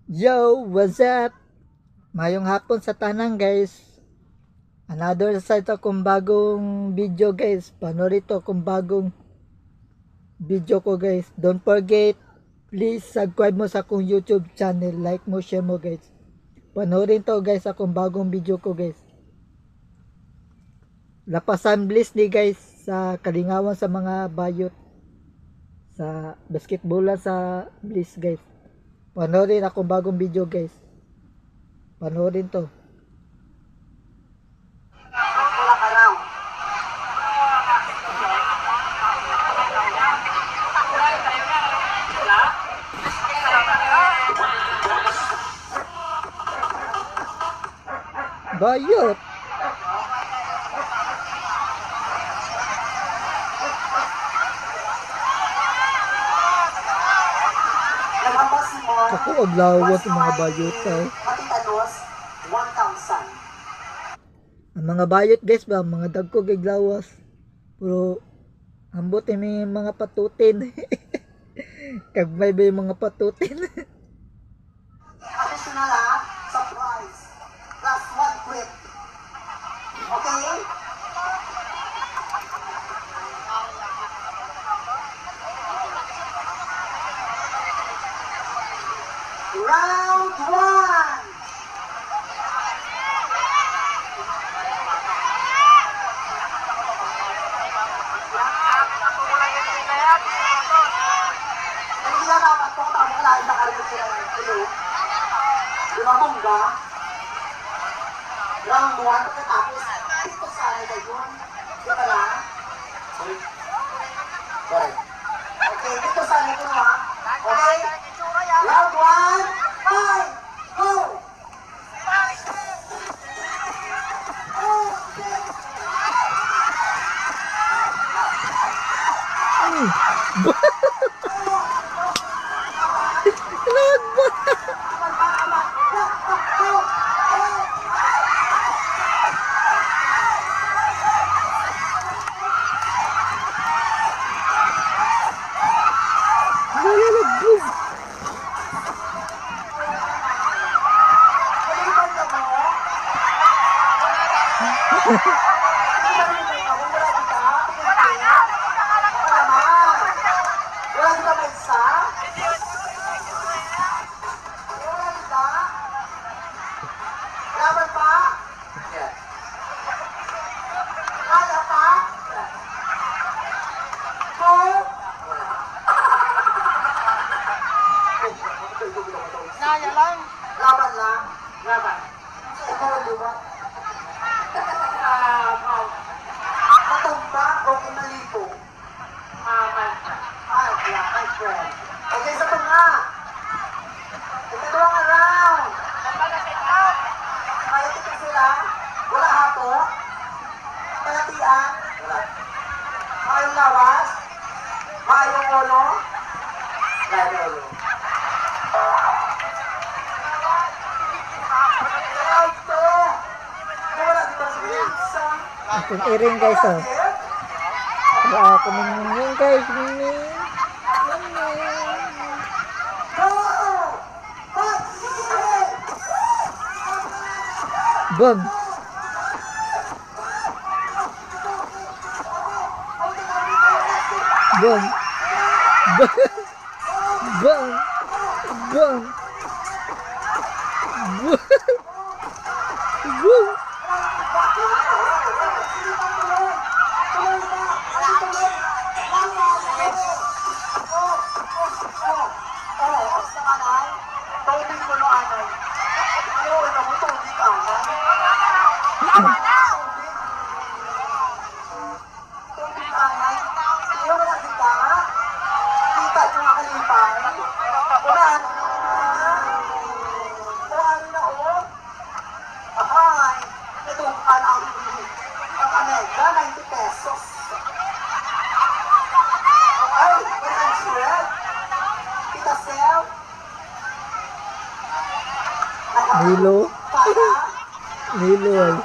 Yo, what's up? Mayong hapon sa tanang guys. Another sa ito akong bagong video guys. Panoorin ito akong bagong video ko guys. Don't forget, please subscribe mo sa akong YouTube channel. Like mo, share mo guys. Panoorin to guys akong bagong video ko guys. Lapasan bliss ni guys sa kalingawan sa mga bayot. Sa basketball sa bliss guys. Panoorin akong bagong video guys. Panoorin to. Bayot. Ako aglawas ang mga bayot ay. Ang mga bayot guys ba, mga dagko gaglawas. Pero ambot may mga patutin. Kagmay ba yung mga patutin? Additional surprise. Last one clip. Okay? Round one. Hindi na dapat po tama na sa kalbo sila ng ilo. Di ba bongga? Round one pagkatapos ito sana na yun. Di ba na? Correct. Okay, dito sana ito ha. Okay? Round one, five, go! Naya lang. Laban lang. Laban. Ikaw ang luwa. Matumba o kumalipo? My friend. Okay, sa tunga. Ikadulang round. Kaya tika sila. Wala hato. Palatian. Wala. Mayong lawas. Mayong ulo. Mayong ulo. Akong iring guys oh. Wala ako mingming guys. Mingming. Bang. Bang. Bang. Bang. Bang. Bang. Nilo. Nilo ay.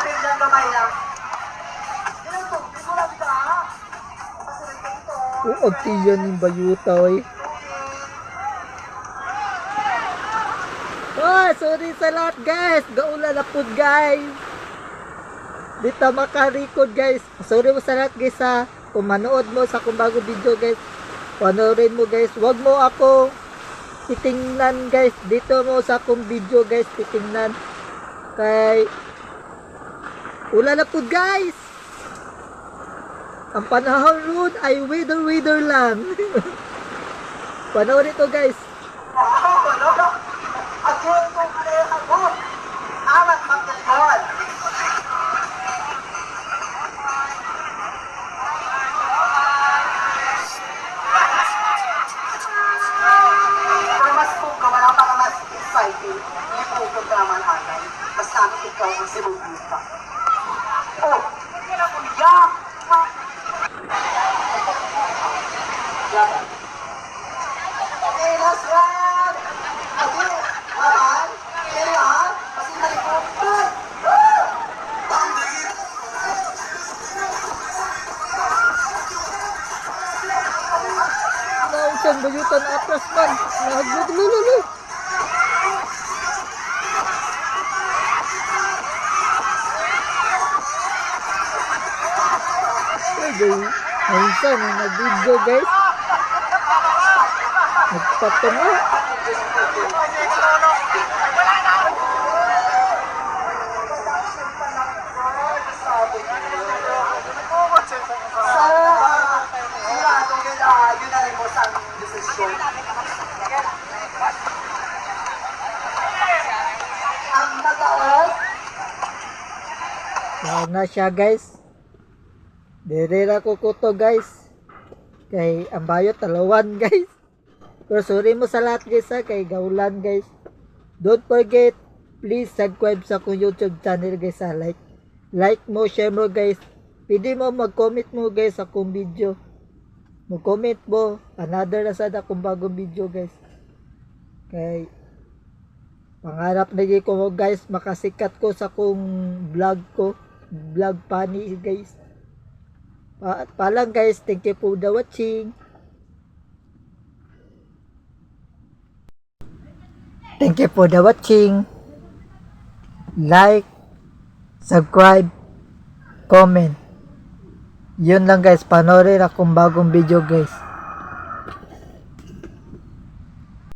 Tubig lang, gamay lang. Uog tiyan yung bayuta oy. Oh, sorry sa lahat guys. Gaula na po guys. Dito makarikod guys. Sorry mo sa lahat guys ha. Kung manood mo sa akong bagong video guys, panoorin mo guys. Huwag mo ako titingnan guys. Dito mo sa akong video guys titingnan. Kay ula na po guys. Ang panahon roon ay wither lang. Panoorin to guys. Again kung kailangan mo. Amat magkakon. Pero mas kung ka wala para mas exciting, hindi po programa natin. Mas namin ikaw ang sinubita. Oh! Yeah! Okay, last round! Okay, laban, kailangan, kasi nalikutan. Nausan bayutan atras man. Naglululu. Nausan nag-video guys. Nagpatunga. So, siguradong yun na rin mo sa aming desisyon. Ang nag-aos, Yan na siya guys. Dirira ko kuto guys. Kay ang bayot talawan guys. Pero sorry mo sa lahat guys ha. Kay gaulan guys. Don't forget. Please subscribe sa akong YouTube channel guys ha. Like mo, share mo guys. Pwede mo mag-comment mo guys sa akong video. Mag-comment mo. Another na sad akong bagong video guys. Kay pangarap na ko mo guys. Makasikat ko sa akong vlog ko. Vlog funny guys. Palang guys. Thank you for the watching. Thank you for the watching. Like, subscribe, comment. Yun lang guys, panoorin akong bagong video guys.